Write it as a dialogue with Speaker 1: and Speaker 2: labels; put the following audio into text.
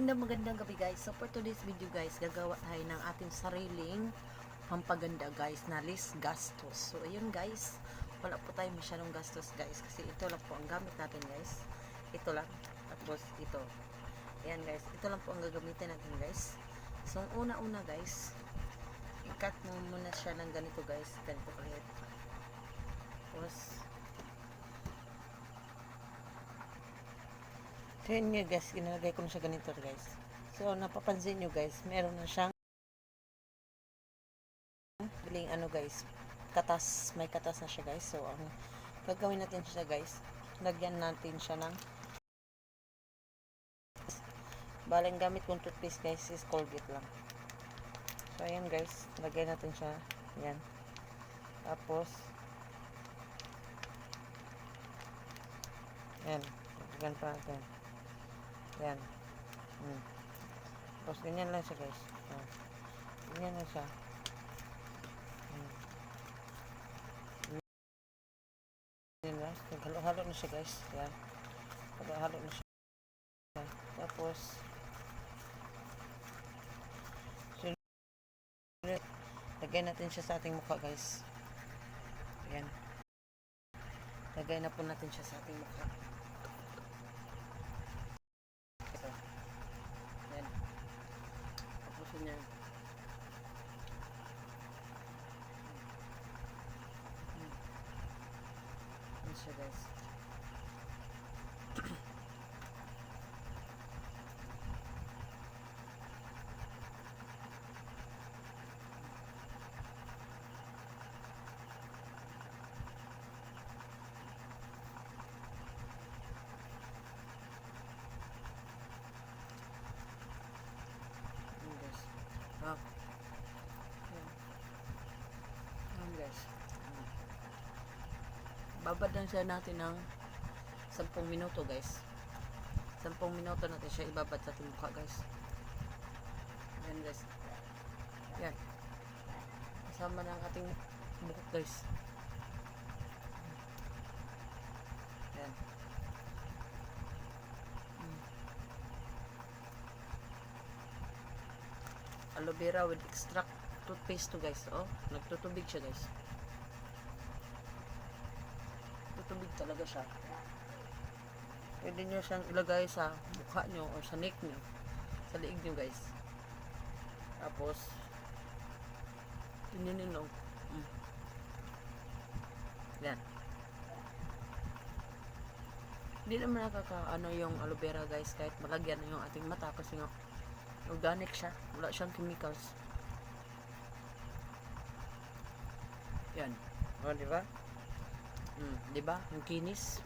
Speaker 1: Magandang gabi guys. So for today's video guys, gagawa tayo ng ating sariling pampaganda guys na less gastos. So ayun guys, wala po tayo masyadong gastos guys kasi ito lang po ang gamit natin guys. Ito lang. Tapos ito. Ayan guys, ito lang po ang gagamitin natin guys. So una-una guys, i-cut mo muna siya ng ganito guys. Ganito kalit. Tapos so yun nga guys, ginalagay ko na siya ganito guys. So napapansin nyo guys, meron na siyang biling ano guys, katas, may katas na siya guys. So ang gagawin natin siya guys, lagyan natin siya ng balang gamit kong toothpaste guys is Colgate lang. So ayan guys, lagay natin siya, ayan. Tapos ayan, lagyan pa natin. Yan. Tapos ganyan lang siya guys. Ganyan lang siya. Ganyan lang. Halo-halo na siya guys. Yan. Halo-halo na siya. Tapos lagay natin siya sa ating mukha guys. Yan. Lagay na po natin siya sa ating mukha. Niya. Yan siya guys. Yan guys. Babad lang siya natin ng 10 minuto guys. 10 minuto natin siya ibabad sa ating mukha guys. Yan guys. Yan. Kasama ng ating buhok guys. Yan. Aloe vera with extract toothpaste to guys. Oh, nagtutubig siya guys. Tutubig talaga siya. Pwede nyo siyang ilagay sa mukha nyo o sa neck nyo, sa liig nyo guys. Tapos tininin nyo. Yan. Hindi naman nakakaano yung aloe vera guys, kahit malagyan na yung ating mata kasi nga organic siya, wala siyang chemicals. Yan. O, diba? Diba? Yung kinis.